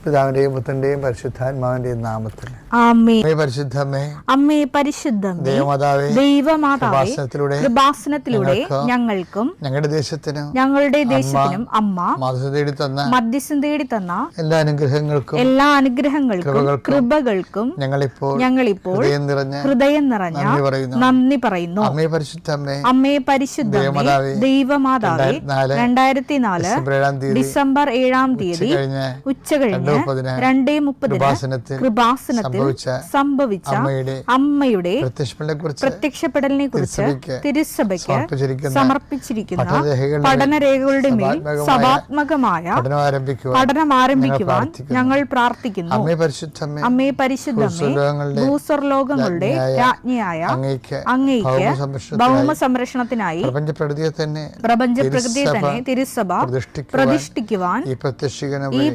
പിതാവിന്റെയും പുത്രന്റെയും പരിശുദ്ധാത്മാവിന്റെയും നാമത്തിൽ പരിശുദ്ധമേ, അമ്മേ പരിശുദ്ധമേ, ദൈവമാതാവേ, കൃപാസനത്തിലൂടെ ഞങ്ങൾക്കും ഞങ്ങളുടെ ദേശത്തിനും അമ്മ മധ്യസ്ഥം തേടി തന്ന എല്ലാ അനുഗ്രഹങ്ങൾക്കും കൃപകൾക്കും ഞങ്ങളിപ്പോൾ ഹൃദയം നിറഞ്ഞ നന്ദി പറയുന്നു. അമ്മേ പരിശുദ്ധമേ, ദൈവമാതാവേ, 2004 ഡിസംബർ 7 തീയതി ഉച്ചകഴിഞ്ഞ് 2:30 കൃപാസനത്തിൽ സംഭവിച്ച അമ്മയുടെ പ്രത്യക്ഷപ്പെടലിനെ കുറിച്ച് തിരുസഭയ്ക്ക് സമർപ്പിച്ചിരിക്കുന്ന പഠനരേഖകളുടെ മേൽ സഭാത്മകമായ പഠനം ആരംഭിക്കുവാൻ ഞങ്ങൾ പ്രാർത്ഥിക്കുന്നു. അമ്മേ പരിശുദ്ധമേ, ഭൂസ്വർലോകങ്ങളുടെ രാജ്ഞിയായ അങ്ങയ്ക്ക് ഭൗമ സംരക്ഷണത്തിനായി പ്രപഞ്ചപ്രകൃതിയെ തന്നെ തിരുസഭ പ്രതിഷ്ഠിക്കുവാൻ ഈ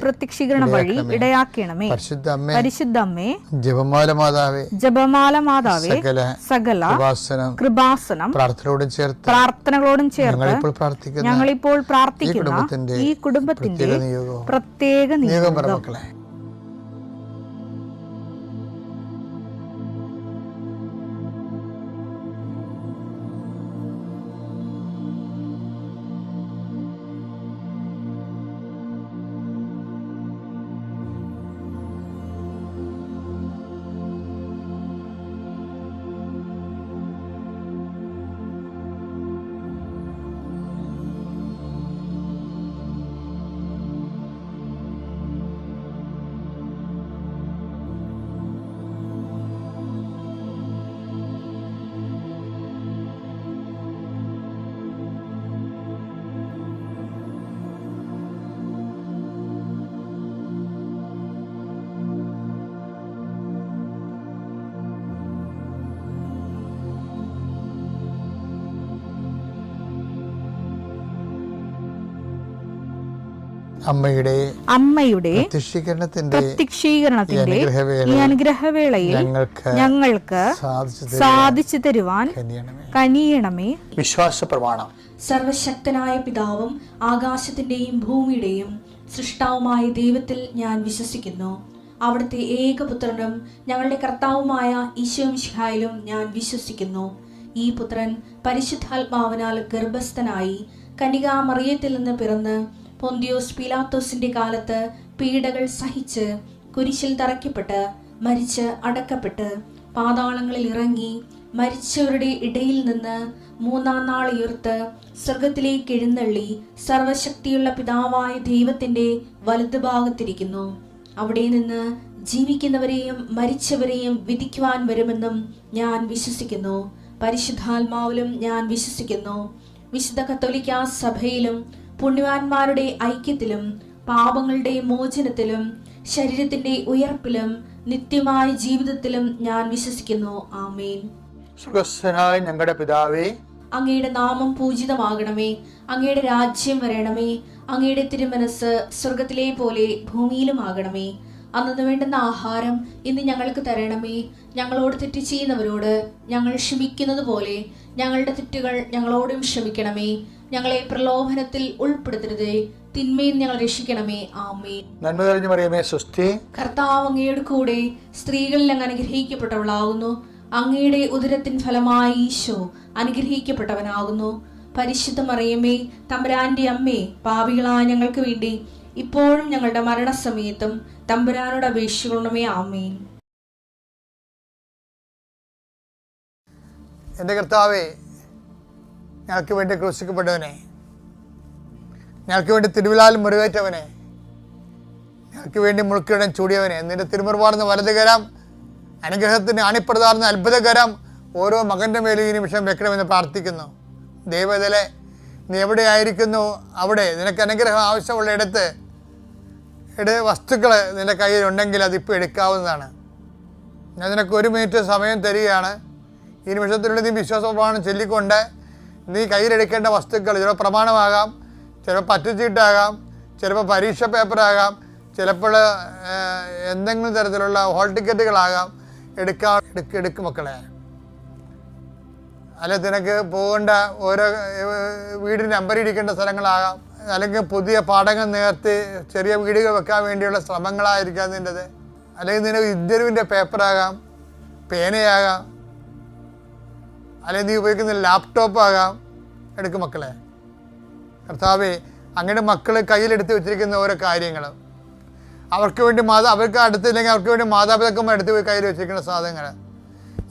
പ്രത്യക്ഷീകരണ വഴി ഇടയാക്കണമേ. പരിശുദ്ധമ്മേ, ജപമാല മാതാവേ, സകല കൃപാസനം പ്രാർത്ഥനകളോടും ചേർത്ത് ഞങ്ങളിപ്പോൾ പ്രാർത്ഥിക്കുന്ന ഈ കുടുംബത്തിന്റെ പ്രത്യേക നിയോഗം. അമ്മയുടെ പ്രത്യക്ഷീകരണത്തിന്റെ ഈ അനുഗ്രഹവേളയിൽ ഞങ്ങൾക്ക് സാധിച്ചു തരുവാൻ കനിയണമേ. വിശ്വാസ പ്രമാണം. സർവശക്തനായ പിതാവും ആകാശത്തിന്റെയും ഭൂമിയുടെയും സൃഷ്ടാവുമായ ദൈവത്തിൽ ഞാൻ വിശ്വസിക്കുന്നു. അവിടുത്തെ ഏകപുത്രനും ഞങ്ങളുടെ കർത്താവുമായ ഈശോമിശിഹായിലും ഞാൻ വിശ്വസിക്കുന്നു. ഈ പുത്രൻ പരിശുദ്ധാത്മാവിനാൽ ഗർഭസ്ഥനായി കന്യകാമറിയത്തിൽ നിന്ന് പിറന്ന് പൊന്തിയോസ് പീലാത്തോസിന്റെ കാലത്ത് പീഡകൾ സഹിച്ച് കുരിശിൽ തറയ്ക്കപ്പെട്ട് മരിച്ച് അടക്കപ്പെട്ട് പാതാളങ്ങളിൽ ഇറങ്ങി മരിച്ചവരുടെ ഇടയിൽ നിന്ന് 3-ാം നാൾ ഉയർത്ത് സ്വർഗത്തിലേക്ക് എഴുന്നള്ളി സർവശക്തിയുള്ള പിതാവായ ദൈവത്തിന്റെ വലതുഭാഗത്തിരിക്കുന്നു. അവിടെ നിന്ന് ജീവിക്കുന്നവരെയും മരിച്ചവരെയും വിധിക്കുവാൻ വരുമെന്നും ഞാൻ വിശ്വസിക്കുന്നു. പരിശുദ്ധാത്മാവിലും ഞാൻ വിശ്വസിക്കുന്നു. വിശുദ്ധ കത്തോലിക്കാ സഭയിലും പുണ്യവാന്മാരുടെ ഐക്യത്തിലും പാപങ്ങളുടെ മോചനത്തിലും ശരീരത്തിന്റെ ഉയർപ്പിലും നിത്യമായ ജീവിതത്തിലും ഞാൻ വിശ്വസിക്കുന്നു. ആമേൻ. സ്വർഗ്ഗസ്ഥനായ ഞങ്ങളുടെ പിതാവേ, അങ്ങയുടെ നാമം പൂജിതമാകണമേ. അങ്ങയുടെ രാജ്യം വരണമേ. അങ്ങയുടെ തിരുമനസ് സ്വർഗത്തിലെ പോലെ ഭൂമിയിലും ആകണമേ. അന്നു വേണ്ടുന്ന ആഹാരം ഇന്ന് ഞങ്ങൾക്ക് തരണമേ. ഞങ്ങളോട് തെറ്റ് ചെയ്യുന്നവരോട് ഞങ്ങൾ ക്ഷമിക്കുന്നത് പോലെ ഞങ്ങളുടെ തെറ്റുകൾ ഞങ്ങളോടും ക്ഷമിക്കണമേ. ഞങ്ങളെ പ്രലോഭനത്തിൽ ഉൾപ്പെടുത്തരുതേ, തിന്മയിൽ ഞങ്ങൾ രക്ഷിക്കണമേ. ആമേൻ. നന്മ നിറഞ്ഞ മറിയമേ, സ്വസ്തി. കർത്താവ് അങ്ങയുടെ കൂടെ സ്ത്രീകളിൽ അങ്ങ് അനുഗ്രഹിക്കപ്പെട്ടവളാകുന്നു. അങ്ങയുടെ ഉദരത്തിൻ ഫലമായി ഈശോ അനുഗ്രഹിക്കപ്പെട്ടവനാകുന്നു. പരിശുദ്ധ മറിയമേ, തമ്പുരാന്റെ അമ്മേ, പാപികളായ ഞങ്ങൾക്ക് വേണ്ടി ഇപ്പോഴും ഞങ്ങളുടെ മരണസമയത്തും തമ്പുരാനോട് അപേക്ഷിക്കണമേ. ആമേൻ. എൻ്റെ കർത്താവേ, ഞങ്ങൾക്ക് വേണ്ടി ക്രൂശിക്കപ്പെട്ടവനെ, ഞങ്ങൾക്ക് വേണ്ടി തിരുവിലാൽ മുറിവേറ്റവനെ, ഞങ്ങൾക്ക് വേണ്ടി മുൾക്കിടം ചൂടിയവനെ, നിന്റെ തിരുമുറുപാർന്ന വലതുകരം, അനുഗ്രഹത്തിന് അണിപ്രതാർന്ന അത്ഭുതകരം ഓരോ മകൻ്റെ മേലും ഈ നിമിഷം വെക്കണമെന്ന് പ്രാർത്ഥിക്കുന്നു. ദൈവത്തിലെ നീ എവിടെയായിരിക്കുന്നു അവിടെ നിനക്ക് അനുഗ്രഹം ആവശ്യമുള്ള ഇടത്ത് വസ്തുക്കൾ നിൻ്റെ കയ്യിലുണ്ടെങ്കിൽ അതിപ്പോൾ എടുക്കാവുന്നതാണ്. ഞാൻ നിനക്ക് 1 മിനിറ്റ് സമയം തരികയാണ്. ഈ നിമിഷത്തിനുള്ളിൽ നീ വിശ്വാസപ്രമാണം ചൊല്ലിക്കൊണ്ട് നീ കയ്യിലെടുക്കേണ്ട വസ്തുക്കൾ ചിലപ്പോൾ പ്രമാണമാകാം, ചിലപ്പോൾ പറ്റുചീട്ടാകാം, ചിലപ്പോൾ പരീക്ഷ പേപ്പറാകാം, ചിലപ്പോൾ എന്തെങ്കിലും തരത്തിലുള്ള ഹോൾ ടിക്കറ്റുകളാകാം. എടുക്കും മക്കളെ. അല്ലെങ്കിൽ നിനക്ക് പോകേണ്ട ഓരോ വീടിന് നമ്പർ ഇരിക്കേണ്ട സ്ഥലങ്ങളാകാം, അല്ലെങ്കിൽ പുതിയ പാടങ്ങൾ നേർത്തി ചെറിയ വീടുകൾ വെക്കാൻ വേണ്ടിയുള്ള ശ്രമങ്ങളായിരിക്കാം നിൻ്റെത്, അല്ലെങ്കിൽ നിനക്ക് ഇൻ്റർവ്യൂവിൻ്റെ പേപ്പറാകാം, പേനയാകാം, അല്ലെങ്കിൽ നീ ഉപയോഗിക്കുന്ന ലാപ്ടോപ്പ് ആകാം. എടുക്കും മക്കളെ. കർത്താവേ, അങ്ങനെ മക്കൾ കയ്യിലെടുത്ത് വെച്ചിരിക്കുന്ന ഓരോ കാര്യങ്ങൾ അവർക്ക് വേണ്ടി അവർക്ക് അടുത്തില്ലെങ്കിൽ അവർക്ക് വേണ്ടി മാതാപിതാക്കന്മാർ എടുത്ത് പോയി കയ്യിൽ വെച്ചിരിക്കുന്ന സാധനങ്ങൾ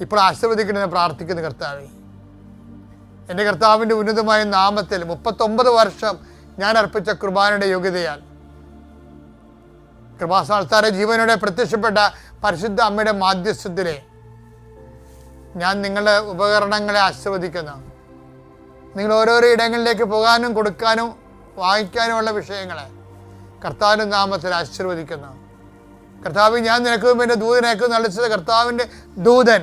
ഇപ്പോൾ ആശീർവദിക്കണമെന്ന് പ്രാർത്ഥിക്കുന്നു. കർത്താവേ, എൻ്റെ കർത്താവിൻ്റെ ഉന്നതമായ നാമത്തിൽ 39 വർഷം ഞാൻ അർപ്പിച്ച കുർബാനയുടെ യോഗ്യതയാൽ കൃപാസ്ഥാനത്താരെ ജീവനോടെ പ്രത്യക്ഷപ്പെട്ട പരിശുദ്ധ അമ്മയുടെ മാധ്യസ്ഥത്തിലെ ഞാൻ നിങ്ങളുടെ ഉപകരണങ്ങളെ ആശീർവദിക്കുന്നു. നിങ്ങൾ ഓരോരോ ഇടങ്ങളിലേക്ക് പോകാനും കൊടുക്കാനും വാങ്ങിക്കാനുമുള്ള വിഷയങ്ങളെ കർത്താവിൻ്റെ നാമത്തിൽ ആശീർവദിക്കുന്നു. കർത്താവ്, ഞാൻ നിനക്ക് മുമ്പ് എൻ്റെ ദൂതനേക്ക് നളിച്ചത് കർത്താവിൻ്റെ ദൂതൻ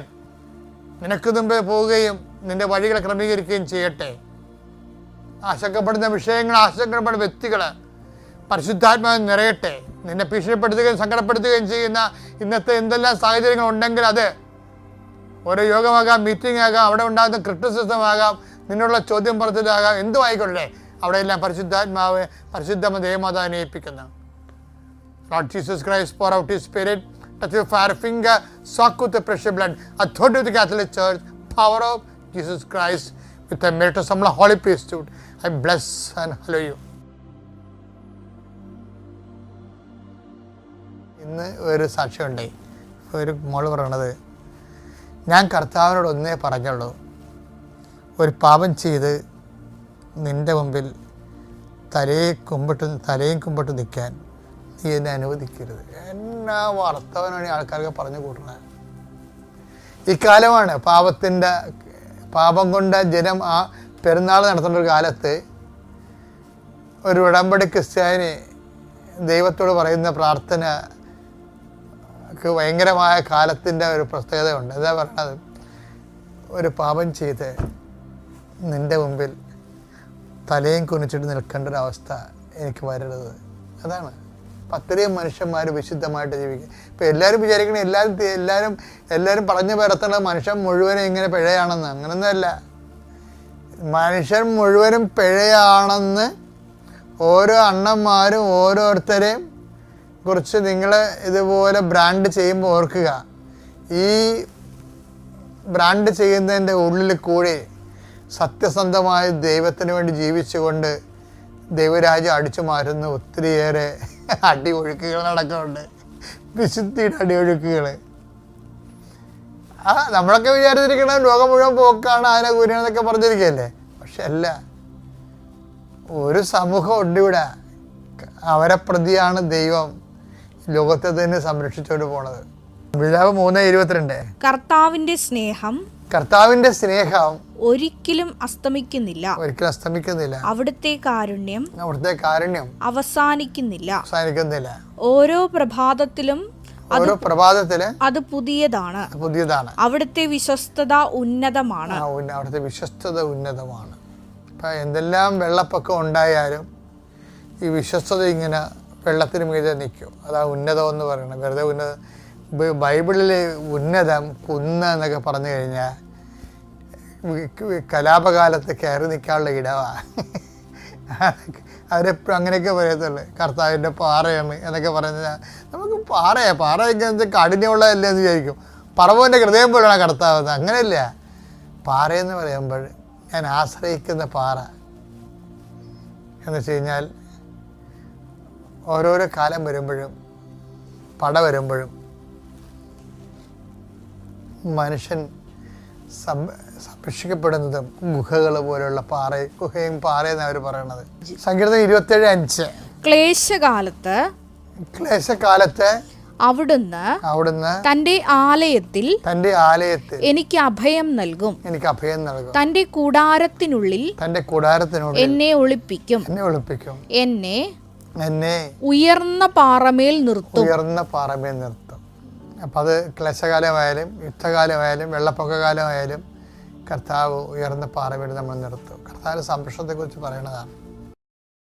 നിനക്ക് മുമ്പേ പോവുകയും നിൻ്റെ വഴികളെ ക്രമീകരിക്കുകയും ചെയ്യട്ടെ. ആശങ്കപ്പെടുന്ന വിഷയങ്ങൾ, ആശങ്കപ്പെടുന്ന വ്യക്തികൾ പരിശുദ്ധാത്മാവിൽ നിറയട്ടെ. നിന്നെ ഭീഷണിപ്പെടുത്തുകയും സങ്കടപ്പെടുത്തുകയും ചെയ്യുന്ന ഇന്നത്തെ എന്തെല്ലാം സാഹചര്യങ്ങൾ ഉണ്ടെങ്കിൽ അത് ഓരോ യോഗമാകാം, മീറ്റിംഗ് ആകാം, അവിടെ ഉണ്ടാകുന്ന ക്രിറ്റിസിസം ആകാം, നിന്നുള്ള ചോദ്യം പറച്ചിലാകാം, എന്തും ആയിക്കൊള്ളേ, അവിടെയെല്ലാം പരിശുദ്ധാത്മാവ് പരിശുദ്ധ ദേവമാതാവിനെ ഏൽപ്പിക്കുന്നു. Lord Jesus Christ, pour out His Spirit, touch your fire finger, soak with the precious blood, authority of the Catholic Church, power of Jesus Christ, with the merit of some holy priesthood, I bless and hallow you. ഇന്ന് ഒരു സാക്ഷ്യമുണ്ടായി. ഒരു മോള് പറയണത്, ഞാൻ കർത്താവിനോട് ഒന്നേ പറഞ്ഞുള്ളൂ, ഒരു പാപം ചെയ്ത് നിൻ്റെ മുമ്പിൽ തലയും കുമ്പിട്ട് നിൽക്കാൻ നീ എന്നെ അനുവദിക്കരുത്. എന്നാ വർത്തവനാണ് ആൾക്കാർക്ക് പറഞ്ഞു കൂട്ടുന്നത്. ഇക്കാലമാണ് പാപം കൊണ്ട് ജനം ആ പെരുന്നാൾ നടത്തുന്ന ഒരു കാലത്ത് ഒരു ഉടമ്പടി ക്രിസ്ത്യാനി ദൈവത്തോട് പറയുന്ന പ്രാർത്ഥനക്ക് ഭയങ്കരമായ കാലത്തിൻ്റെ ഒരു പ്രത്യേകതയുണ്ട്. എന്താ പറയണത്? ഒരു പാപം ചെയ്ത് നിൻ്റെ മുമ്പിൽ തലയും കുനിച്ചിട്ട് നിൽക്കേണ്ട ഒരവസ്ഥ എനിക്ക് വരരുത്. അതാണ്. അത്രയും മനുഷ്യന്മാർ വിശുദ്ധമായിട്ട് ജീവിക്കുക. ഇപ്പം എല്ലാവരും വിചാരിക്കണം എല്ലാവരും പറഞ്ഞു പരത്തണ മനുഷ്യൻ മുഴുവനും ഇങ്ങനെ പിഴയാണെന്ന്. അങ്ങനൊന്നുമല്ല. മനുഷ്യൻ മുഴുവനും പിഴയാണെന്ന് ഓരോ അണ്ണന്മാരും ഓരോരുത്തരെയും കുറിച്ച് നിങ്ങൾ ഇതുപോലെ ബ്രാൻഡ് ചെയ്യുമ്പോൾ ഓർക്കുക, ഈ ബ്രാൻഡ് ചെയ്യുന്നതിൻ്റെ ഉള്ളിൽ കൂടി സത്യസന്ധമായ ദൈവത്തിന് വേണ്ടി ജീവിച്ചുകൊണ്ട് ദൈവരാജ്യം അടിച്ചു മാറ്റുന്ന ഒത്തിരിയേറെ അടിയൊഴുക്കുകൾ നടക്കുന്നുണ്ട്. വിശുദ്ധിയുടെ അടിയൊഴുക്കുകൾ. നമ്മളൊക്കെ വിചാരിച്ചിരിക്കണം ലോകം മുഴുവൻ പോക്കാണ്, അതിനെ കുരിയാണെന്നൊക്കെ പറഞ്ഞിരിക്കുകയല്ലേ. പക്ഷെ അല്ല, ഒരു സമൂഹം ഉണ്ട് ഇവിടെ. അവരെ പ്രതിയാണ് ദൈവം ലോകത്തെ തന്നെ സംരക്ഷിച്ചുകൊണ്ട് പോണത്. വിലാപ് 3:22. കർത്താവിന്റെ സ്നേഹം ഒരിക്കലും അസ്തമിക്കുന്നില്ല. അവിടുത്തെ കാരുണ്യം അവസാനിക്കുന്നില്ല. ഓരോ പ്രഭാതത്തിലും അത് പുതിയതാണ്. അവിടുത്തെ വിശ്വസ്തത ഉന്നതമാണ്. ഇപ്പം എന്തെല്ലാം വെള്ളപ്പൊക്കം ഉണ്ടായാലും ഈ വിശ്വസ്തത ഇങ്ങനെ വെള്ളത്തിന് മീതെ നിൽക്കും. അതാ ഉന്നതം എന്ന് പറയുന്നത്. വെറുതെ ഉന്നതം. ബൈബിളിൽ ഉന്നതം, കുന്ന് എന്നൊക്കെ പറഞ്ഞു കഴിഞ്ഞാൽ കലാപകാലത്ത് കയറി നിൽക്കാനുള്ള ഇടമാണ്. അവരെപ്പോഴും അങ്ങനെയൊക്കെ പറയത്തുള്ളൂ. കർത്താവിൻ്റെ പാറയാണ് എന്നൊക്കെ പറഞ്ഞാൽ നമുക്ക് പാറയൊക്കെ കാഠിന്യമുള്ളതല്ലേ എന്ന് വിചാരിക്കും. പറവൻ്റെ ഹൃദയം പോലെയാണ് കർത്താവ്. അങ്ങനെയല്ല. പാറയെന്ന് പറയുമ്പോൾ ഞാൻ ആശ്രയിക്കുന്ന പാറ എന്ന് വെച്ച് കഴിഞ്ഞാൽ ഓരോരോ കാലം വരുമ്പോഴും പട വരുമ്പോഴും മനുഷ്യൻ സംരക്ഷിക്കപ്പെടുന്നതും ഗുഹകൾ പോലെയുള്ള ഗുഹയും പാറയെന്ന് അവർ പറയണത്. സങ്കീർത്തനം 27:5. ക്ലേശകാലത്ത് അവിടുന്ന് തന്റെ ആലയത്തിൽ എനിക്ക് അഭയം നൽകും. തന്റെ കൂടാരത്തിനുള്ളിൽ എന്നെ ഒളിപ്പിക്കും. എന്നെ ഉയർന്ന പാറമേൽ നിർത്തും. അപ്പം അത് ക്ലേശകാലമായാലും യുദ്ധകാലമായാലും വെള്ളപ്പൊക്കകാലമായാലും കർത്താവ് ഉയർന്ന പാറമേൽ നമ്മൾ നിർത്തും. കർത്താവിൻ്റെ സംരക്ഷണത്തെക്കുറിച്ച് പറയണതാണ്.